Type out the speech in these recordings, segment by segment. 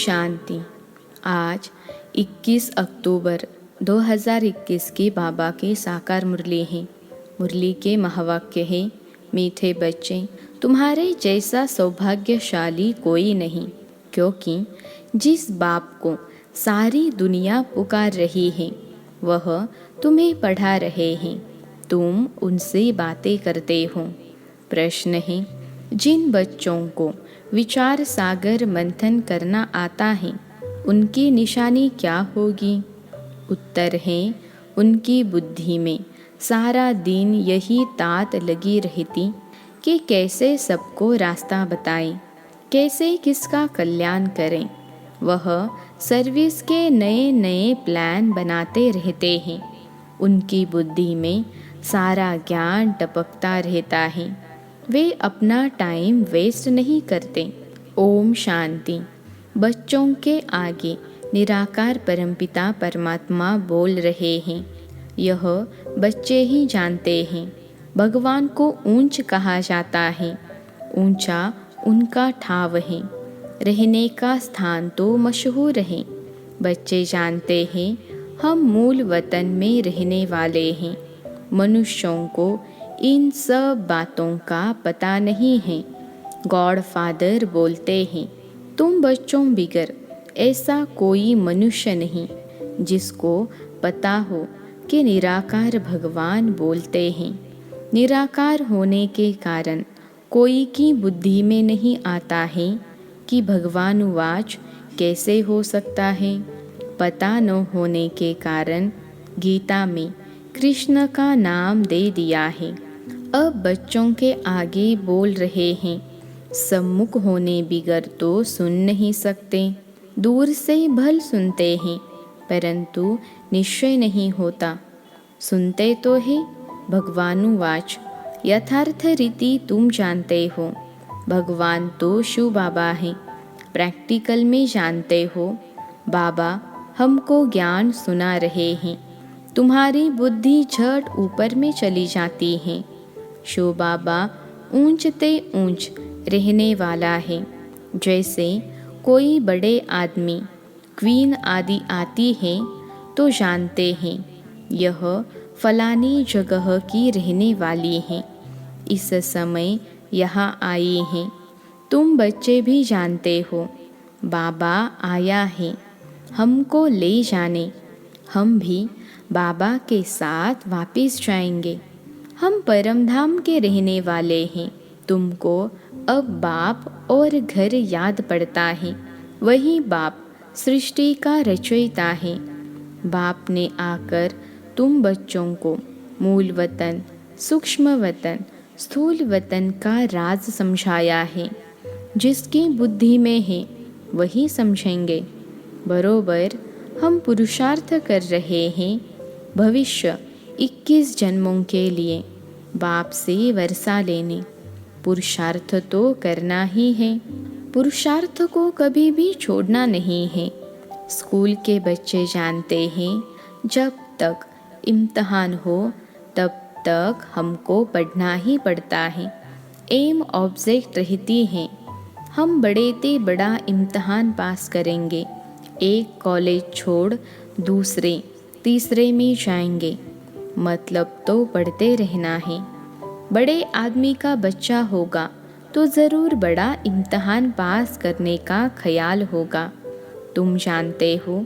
शांति। आज 21 अक्टूबर 2021 की बाबा की साकार मुरली है। मुरली के महावाक्य है, मीठे बच्चे, तुम्हारे जैसा सौभाग्यशाली कोई नहीं, क्योंकि जिस बाप को सारी दुनिया पुकार रही है वह तुम्हें पढ़ा रहे हैं, तुम उनसे बातें करते हो। प्रश्न है, जिन बच्चों को विचार सागर मंथन करना आता है उनकी निशानी क्या होगी? उत्तर है, उनकी बुद्धि में सारा दिन यही तात लगी रहती कि कैसे सबको रास्ता बताएं, कैसे किसका कल्याण करें। वह सर्विस के नए नए प्लान बनाते रहते हैं। उनकी बुद्धि में सारा ज्ञान टपकता रहता है। वे अपना टाइम वेस्ट नहीं करते। ओम शांति। बच्चों के आगे निराकार परमपिता परमात्मा बोल रहे हैं। यह बच्चे ही जानते हैं। भगवान को ऊंच कहा जाता है। ऊंचा उनका ठाव है। रहने का स्थान तो मशहूर है। बच्चे जानते हैं हम मूल वतन में रहने वाले हैं। मनुष्यों को इन सब बातों का पता नहीं है। गॉड फादर बोलते हैं, तुम बच्चों बिगर ऐसा कोई मनुष्य नहीं जिसको पता हो कि निराकार भगवान बोलते हैं। निराकार होने के कारण कोई की बुद्धि में नहीं आता है कि भगवानुवाच कैसे हो सकता है। पता न होने के कारण गीता में कृष्ण का नाम दे दिया है। अब बच्चों के आगे बोल रहे हैं, सम्मुख होने बिगर तो सुन नहीं सकते, दूर से भल सुनते हैं परंतु निश्चय नहीं होता। सुनते तो है भगवानुवाच, यथार्थ रीति तुम जानते हो। भगवान तो शिव बाबा हैं। प्रैक्टिकल में जानते हो बाबा हमको ज्ञान सुना रहे हैं। तुम्हारी बुद्धि झट ऊपर में चली जाती है। शिव बाबा ऊंचते ऊंच रहने वाला है। जैसे कोई बड़े आदमी क्वीन आदि आती है तो जानते हैं यह फलानी जगह की रहने वाली है, इस समय यहाँ आई हैं। तुम बच्चे भी जानते हो बाबा आया है हमको ले जाने। हम भी बाबा के साथ वापस जाएंगे। हम परमधाम के रहने वाले हैं। तुमको अब बाप और घर याद पड़ता है। वही बाप सृष्टि का रचयिता है। बाप ने आकर तुम बच्चों को मूल वतन, सूक्ष्म वतन, स्थूल वतन का राज समझाया है। जिसकी बुद्धि में है वही समझेंगे। बरोबर हम पुरुषार्थ कर रहे हैं भविष्य 21 जन्मों के लिए बाप से वर्षा लेने। पुरुषार्थ तो करना ही है। पुरुषार्थ को कभी भी छोड़ना नहीं है। स्कूल के बच्चे जानते हैं जब तक इम्तहान हो तब तक हमको पढ़ना ही पड़ता है। एम ऑब्जेक्ट रहती है। हम बड़े ते बड़ा इम्तहान पास करेंगे। एक कॉलेज छोड़ दूसरे तीसरे में जाएंगे। मतलब तो पढ़ते रहना है। बड़े आदमी का बच्चा होगा तो ज़रूर बड़ा इम्तहान पास करने का ख्याल होगा। तुम जानते हो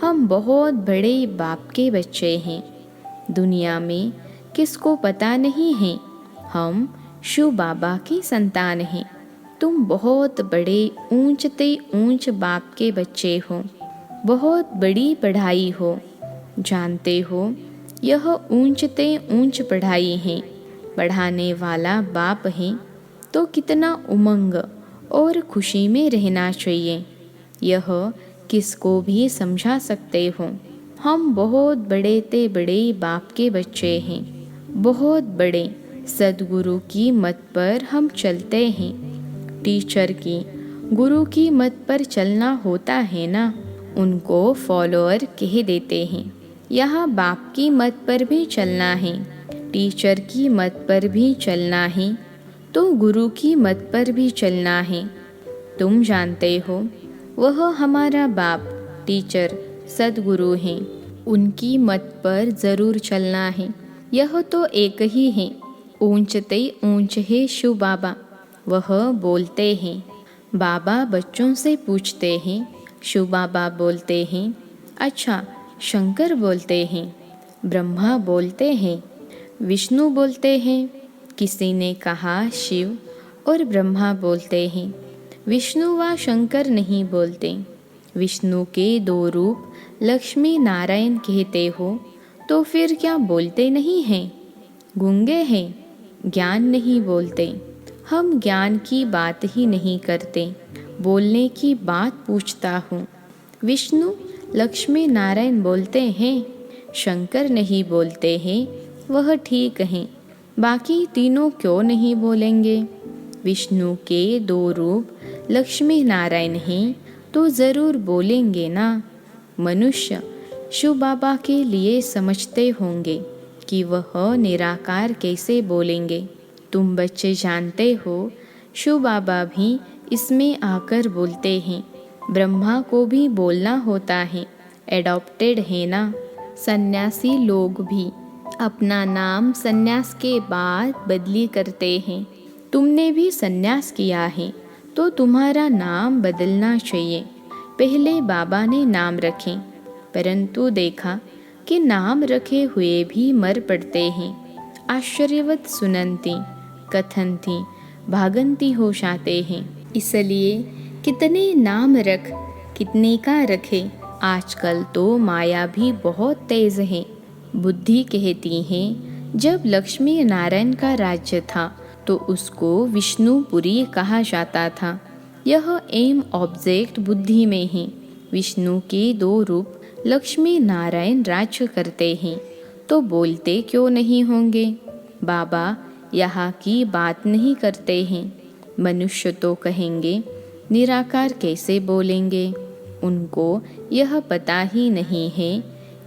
हम बहुत बड़े बाप के बच्चे हैं। दुनिया में किसको पता नहीं है हम शिव बाबा की संतान हैं। तुम बहुत बड़े ऊंचते ऊंच बाप के बच्चे हो। बहुत बड़ी पढ़ाई हो। जानते हो यह ऊंचते ऊंच पढ़ाई है। पढ़ाने वाला बाप है तो कितना उमंग और खुशी में रहना चाहिए, यह किसको भी समझा सकते हो। हम बहुत बड़े ते बड़े बाप के बच्चे हैं। बहुत बड़े सद्गुरु की मत पर हम चलते हैं। टीचर की गुरु की मत पर चलना होता है ना, उनको फॉलोअर कह देते हैं। यहाँ बाप की मत पर भी चलना है, टीचर की मत पर भी चलना है, तो गुरु की मत पर भी चलना है। तुम जानते हो वह हमारा बाप, टीचर, सदगुरु हैं। उनकी मत पर ज़रूर चलना है। यह तो एक ही है, ऊंचते ऊंच है शिव बाबा। वह बोलते हैं। बाबा बच्चों से पूछते हैं। शिव बाबा बोलते हैं। अच्छा, शंकर बोलते हैं। ब्रह्मा बोलते हैं। विष्णु बोलते हैं। किसी ने कहा शिव और ब्रह्मा बोलते हैं। विष्णु व शंकर नहीं बोलते। विष्णु के 2 रूप लक्ष्मी नारायण कहते हो तो फिर क्या बोलते नहीं हैं? गूंगे हैं, ज्ञान नहीं बोलते। हम ज्ञान की बात ही नहीं करते, बोलने की बात पूछता हूँ। विष्णु लक्ष्मी नारायण बोलते हैं, शंकर नहीं बोलते हैं, वह ठीक हैं। बाकी तीनों क्यों नहीं बोलेंगे? विष्णु के 2 रूप लक्ष्मी नारायण हैं तो ज़रूर बोलेंगे ना। मनुष्य शिव बाबा के लिए समझते होंगे कि वह निराकार कैसे बोलेंगे। तुम बच्चे जानते हो, शिव बाबा भी इसमें आकर बोलते हैं। ब्रह्मा को भी बोलना होता है, एडॉप्टेड है ना। सन्यासी लोग भी अपना नाम सन्यास के बाद बदली करते हैं। तुमने भी सन्यास किया है तो तुम्हारा नाम बदलना चाहिए। पहले बाबा ने नाम रखे, परंतु देखा कि नाम रखे हुए भी मर पड़ते हैं। आश्चर्यवत सुनंती, कथनती, भागंती हो जाते हैं। इसलिए कितने नाम रख, कितने का रखे। आजकल तो माया भी बहुत तेज है। बुद्धि कहती है जब लक्ष्मी नारायण का राज्य था तो उसको विष्णुपुरी कहा जाता था। यह एम ऑब्जेक्ट बुद्धि में है। विष्णु के 2 रूप लक्ष्मी नारायण राज्य करते हैं तो बोलते क्यों नहीं होंगे? बाबा यहाँ की बात नहीं करते हैं। मनुष्य तो कहेंगे निराकार कैसे बोलेंगे? उनको यह पता ही नहीं है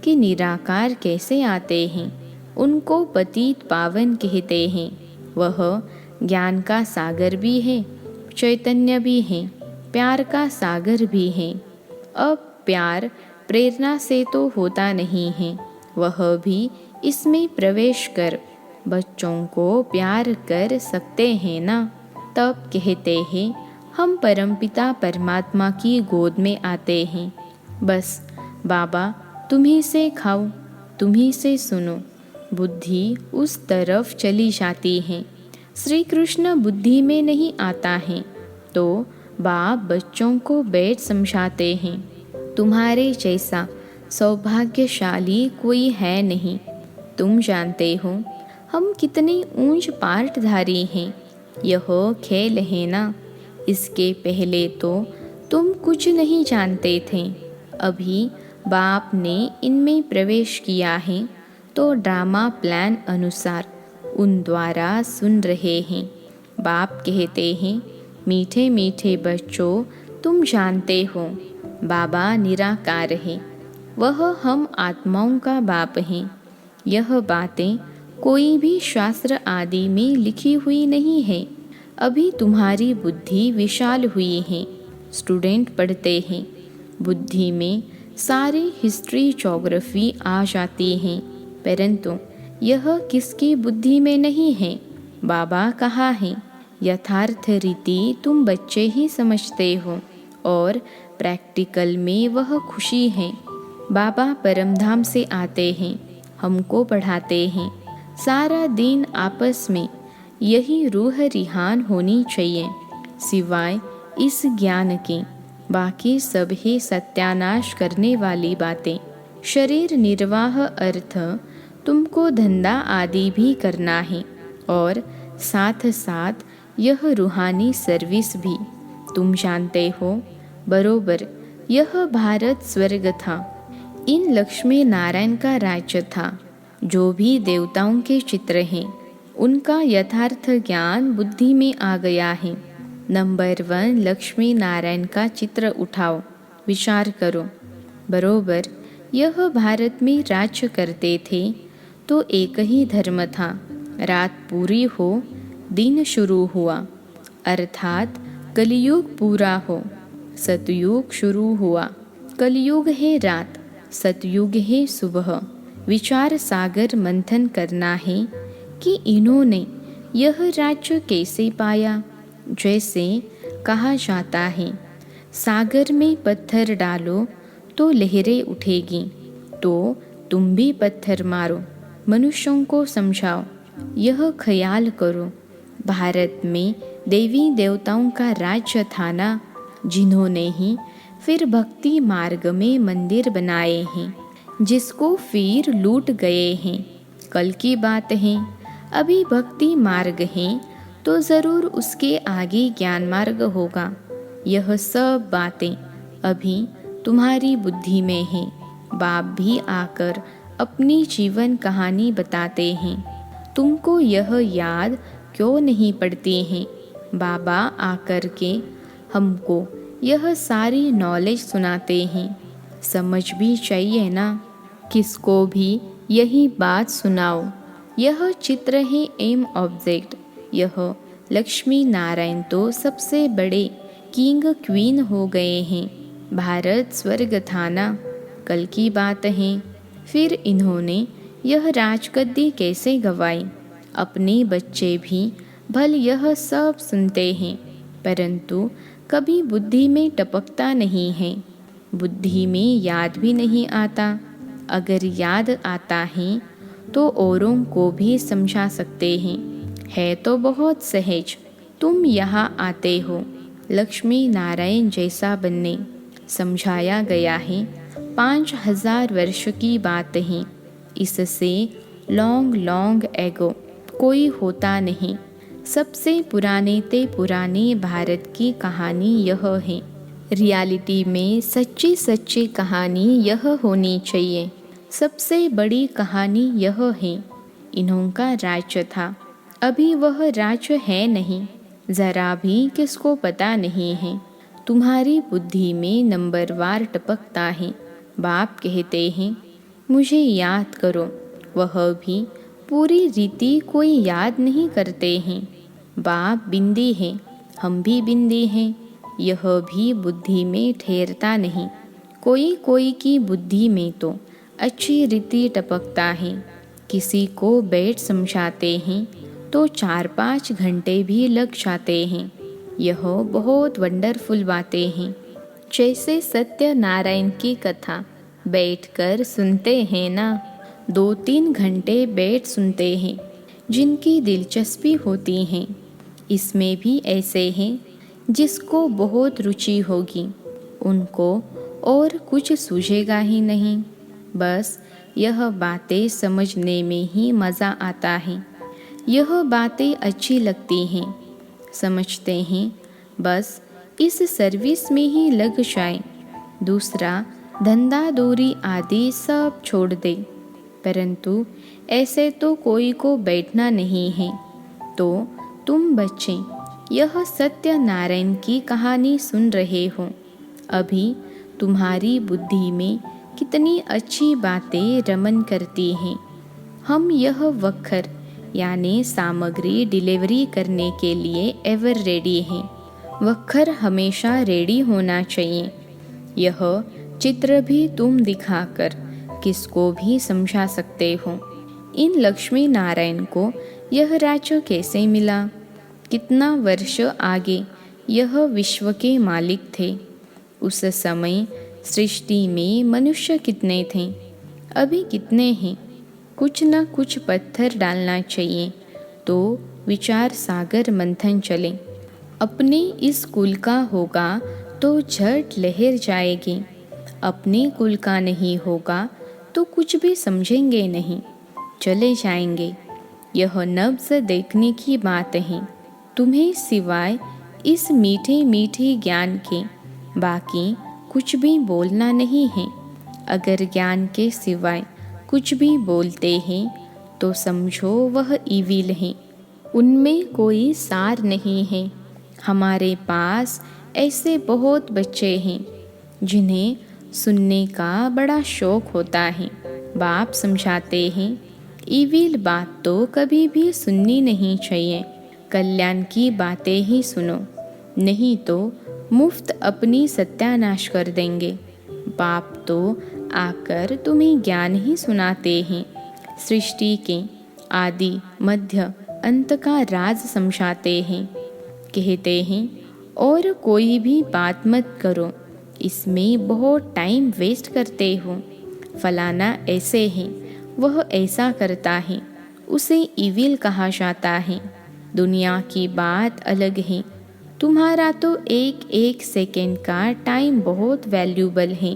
कि निराकार कैसे आते हैं। उनको पतित पावन कहते हैं। वह ज्ञान का सागर भी है, चैतन्य भी है, प्यार का सागर भी है। अब प्यार प्रेरणा से तो होता नहीं है, वह भी इसमें प्रवेश कर बच्चों को प्यार कर सकते हैं ना। तब कहते हैं हम परमपिता परमात्मा की गोद में आते हैं। बस बाबा तुम्ही से खाओ, तुम्ही से सुनो। बुद्धि उस तरफ चली जाती है। श्री कृष्ण बुद्धि में नहीं आता है तो बाप बच्चों को बैठ समझाते हैं। तुम्हारे जैसा सौभाग्यशाली कोई है नहीं। तुम जानते हो हम कितने ऊंच पाठधारी हैं। यह खेल है ना। इसके पहले तो तुम कुछ नहीं जानते थे। अभी बाप ने इनमें प्रवेश किया है तो ड्रामा प्लान अनुसार उन द्वारा सुन रहे हैं। बाप कहते हैं मीठे मीठे बच्चों, तुम जानते हो बाबा निराकार है, वह हम आत्माओं का बाप हैं। यह बातें कोई भी शास्त्र आदि में लिखी हुई नहीं है। अभी तुम्हारी बुद्धि विशाल हुई है। स्टूडेंट पढ़ते हैं, बुद्धि में सारी हिस्ट्री ज्योग्राफी आ जाती हैं, परंतु यह किसकी बुद्धि में नहीं है। बाबा कहा है यथार्थ रीति तुम बच्चे ही समझते हो और प्रैक्टिकल में वह खुशी है। बाबा परमधाम से आते हैं, हमको पढ़ाते हैं। सारा दिन आपस में यही रूह रिहान होनी चाहिए। सिवाय इस ज्ञान के बाकी सब ही सत्यानाश करने वाली बातें। शरीर निर्वाह अर्थ तुमको धंधा आदि भी करना है और साथ साथ यह रूहानी सर्विस भी। तुम जानते हो बरोबर यह भारत स्वर्ग था। इन लक्ष्मी नारायण का राज्य था। जो भी देवताओं के चित्र हैं उनका यथार्थ ज्ञान बुद्धि में आ गया है। नंबर 1 लक्ष्मी नारायण का चित्र उठाओ, विचार करो। बरोबर यह भारत में राज्य करते थे तो एक ही धर्म था। रात पूरी हो, दिन शुरू हुआ, अर्थात कलियुग पूरा हो। सतयुग शुरू हुआ, कलयुग है रात, सतयुग है सुबह। विचार सागर मंथन करना है कि इन्होंने यह राज्य कैसे पाया। जैसे कहा जाता है, सागर में पत्थर डालो तो लहरें उठेगी, तो तुम भी पत्थर मारो, मनुष्यों को समझाओ, यह ख्याल करो। भारत में देवी देवताओं का राज्य था ना, जिन्होंने ही फिर भक्ति मार्ग में मंदिर बनाए हैं, जिसको फिर लूट गए हैं। कल की बात है, अभी भक्ति मार्ग है तो ज़रूर उसके आगे ज्ञान मार्ग होगा। यह सब बातें अभी तुम्हारी बुद्धि में हैं। बाप भी आकर अपनी जीवन कहानी बताते हैं, तुमको यह याद क्यों नहीं पड़ती हैं। बाबा आकर के हमको यह सारी नॉलेज सुनाते हैं, समझ भी चाहिए ना। किसको भी यही बात सुनाओ। यह चित्र है एम ऑब्जेक्ट। यह लक्ष्मी नारायण तो सबसे बड़े किंग क्वीन हो गए हैं। भारत स्वर्ग था ना, कल की बात है। फिर इन्होंने यह राजगद्दी कैसे गंवाई। अपने बच्चे भी भल यह सब सुनते हैं, परंतु कभी बुद्धि में टपकता नहीं है, बुद्धि में याद भी नहीं आता। अगर याद आता है तो औरों को भी समझा सकते हैं। है तो बहुत सहज, तुम यहाँ आते हो लक्ष्मी नारायण जैसा बनने। समझाया गया है 5000 वर्ष की बात है। इससे लॉन्ग लॉन्ग एगो कोई होता नहीं। सबसे पुराने ते पुराने भारत की कहानी यह है। रियलिटी में सच्ची सच्ची कहानी यह होनी चाहिए। सबसे बड़ी कहानी यह है, इन्होंका राज्य था, अभी वह राज्य है नहीं, ज़रा भी किसको पता नहीं है। तुम्हारी बुद्धि में नंबरवार टपकता है। बाप कहते हैं मुझे याद करो, वह भी पूरी रीति कोई याद नहीं करते हैं। बाप बिंदी है, हम भी बिंदी हैं, यह भी बुद्धि में ठहरता नहीं। कोई कोई की बुद्धि में तो अच्छी रीति टपकता है। किसी को बैठ समझाते हैं तो 4-5 घंटे भी लग जाते हैं। यह बहुत वंडरफुल बातें हैं। जैसे सत्यनारायण की कथा बैठकर सुनते हैं ना, 2-3 घंटे बैठ सुनते हैं। जिनकी दिलचस्पी होती है, इसमें भी ऐसे हैं जिसको बहुत रुचि होगी, उनको और कुछ सूझेगा ही नहीं। बस यह बातें समझने में ही मज़ा आता है। यह बातें अच्छी लगती हैं, समझते हैं, बस इस सर्विस में ही लग जाए, दूसरा धंधा दूरी आदि सब छोड़ दे। परंतु ऐसे तो कोई को बैठना नहीं है। तो तुम बच्चे यह सत्यनारायण की कहानी सुन रहे हो। अभी तुम्हारी बुद्धि में कितनी अच्छी बातें रमन करती हैं। हम यह वक्र यानी सामग्री डिलीवरी करने के लिए एवर रेडी हैं। वक्र हमेशा रेडी होना चाहिए। यह चित्र भी तुम दिखाकर किसको भी समझा सकते हो। इन लक्ष्मी नारायण को यह राज्य कैसे मिला, कितना वर्ष आगे यह विश्व के मालिक थे। उस समय सृष्टि में मनुष्य कितने थे, अभी कितने हैं। कुछ न कुछ पत्थर डालना चाहिए तो विचार सागर मंथन चले। अपने इस कुल का होगा तो झट लहर जाएगी, अपने कुल का नहीं होगा तो कुछ भी समझेंगे नहीं, चले जाएंगे। यह नब्ज़ देखने की बात है। तुम्हें सिवाय इस मीठे मीठे ज्ञान के बाकी कुछ भी बोलना नहीं है। अगर ज्ञान के सिवाय कुछ भी बोलते हैं तो समझो वह ईविल है, उनमें कोई सार नहीं है। हमारे पास ऐसे बहुत बच्चे हैं जिन्हें सुनने का बड़ा शौक होता है। बाप समझाते हैं ईविल बात तो कभी भी सुननी नहीं चाहिए, कल्याण की बातें ही सुनो, नहीं तो मुफ्त अपनी सत्यानाश कर देंगे। बाप तो आकर तुम्हें ज्ञान ही सुनाते हैं, सृष्टि के आदि मध्य अंत का राज समझाते हैं। कहते हैं और कोई भी बात मत करो, इसमें बहुत टाइम वेस्ट करते हो। फलाना ऐसे है, वह ऐसा करता है, उसे इविल कहा जाता है। दुनिया की बात अलग है, तुम्हारा तो एक एक सेकंड का टाइम बहुत वैल्यूबल है।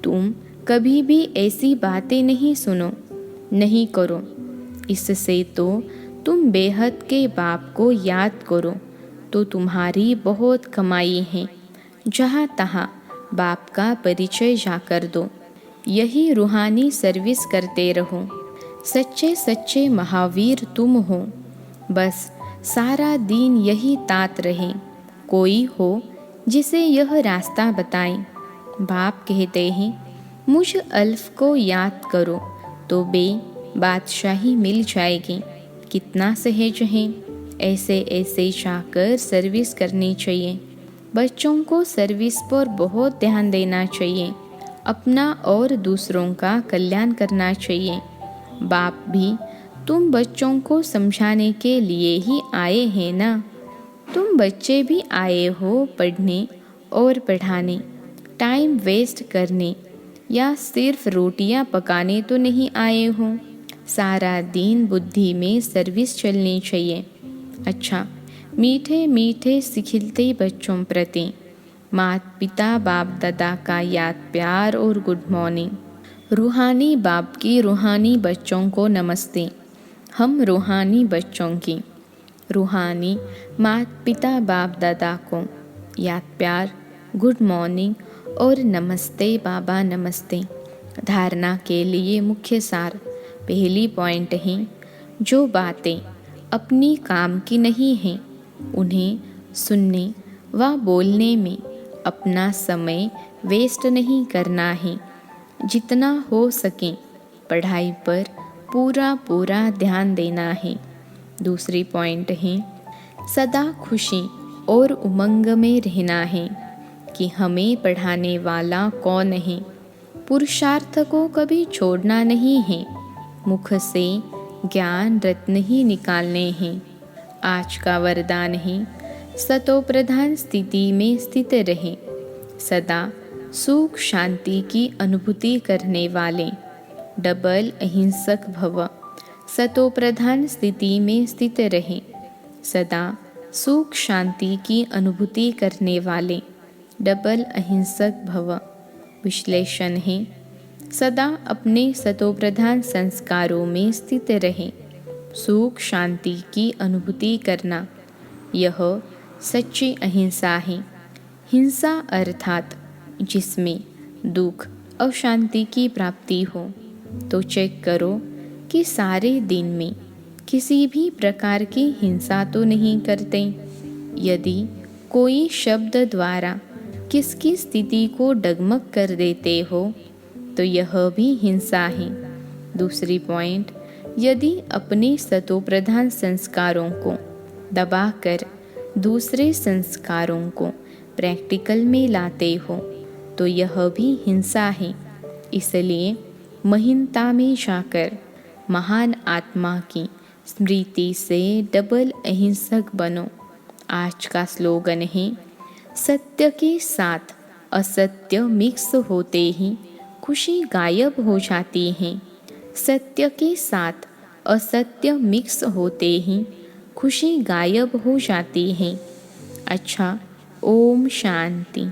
तुम कभी भी ऐसी बातें नहीं सुनो, नहीं करो। इससे तो तुम बेहद के बाप को याद करो तो तुम्हारी बहुत कमाई है। जहाँ तहाँ बाप का परिचय जाकर दो। यही रूहानी सर्विस करते रहो। सच्चे सच्चे महावीर तुम हो। बस सारा दिन यही तात रहे, कोई हो जिसे यह रास्ता बताए। बाप कहते हैं मुझ अल्फ को याद करो तो बादशाही मिल जाएगी। कितना सहज है, ऐसे ऐसे जाकर सर्विस करनी चाहिए। बच्चों को सर्विस पर बहुत ध्यान देना चाहिए। अपना और दूसरों का कल्याण करना चाहिए। बाप भी तुम बच्चों को समझाने के लिए ही आए हैं ना। तुम बच्चे भी आए हो पढ़ने और पढ़ाने, टाइम वेस्ट करने या सिर्फ रोटियां पकाने तो नहीं आए हो। सारा दिन बुद्धि में सर्विस चलनी चाहिए। अच्छा, मीठे मीठे सिखिलते बच्चों प्रति माता पिता बाप दादा का याद प्यार और गुड मॉर्निंग। रूहानी बाप की रूहानी बच्चों को नमस्ते। हम रूहानी बच्चों की रूहानी माता पिता बाप दादा को याद प्यार, गुड मॉर्निंग और नमस्ते बाबा नमस्ते। धारणा के लिए मुख्य सार। पहली पॉइंट है, जो बातें अपनी काम की नहीं हैं उन्हें सुनने व बोलने में अपना समय वेस्ट नहीं करना है। जितना हो सके पढ़ाई पर पूरा ध्यान देना है। दूसरी पॉइंट है, सदा खुशी और उमंग में रहना है कि हमें पढ़ाने वाला कौन है। पुरुषार्थ को कभी छोड़ना नहीं है। मुख से ज्ञान रत्न ही निकालने हैं। आज का वरदान है, सतो प्रधान स्थिति में स्थित रहे, सदा सुख शांति की अनुभूति करने वाले। डबल अहिंसक भव। सतो प्रधान स्थिति में स्थित रहे, सदा सुख शांति की अनुभूति करने वाले। डबल अहिंसक भव। विश्लेषण है, सदा अपने सतोप्रधान संस्कारों में स्थित रहे, सुख शांति की अनुभूति करना, यह सच्ची अहिंसा है। हिंसा अर्थात जिसमें दुख और शांति की प्राप्ति हो। तो चेक करो कि सारे दिन में किसी भी प्रकार की हिंसा तो नहीं करते। यदि कोई शब्द द्वारा किसकी स्थिति को डगमग कर देते हो तो यह भी हिंसा है। दूसरी पॉइंट, यदि अपने सतोप्रधान संस्कारों को दबाकर दूसरे संस्कारों को प्रैक्टिकल में लाते हो तो यह भी हिंसा है। इसलिए महीनता में जाकर महान आत्मा की स्मृति से डबल अहिंसक बनो। आज का स्लोगन है, सत्य के साथ असत्य मिक्स होते ही खुशी गायब हो जाती है। सत्य के साथ असत्य मिक्स होते ही खुशी गायब हो जाती है। अच्छा, ओम शांति।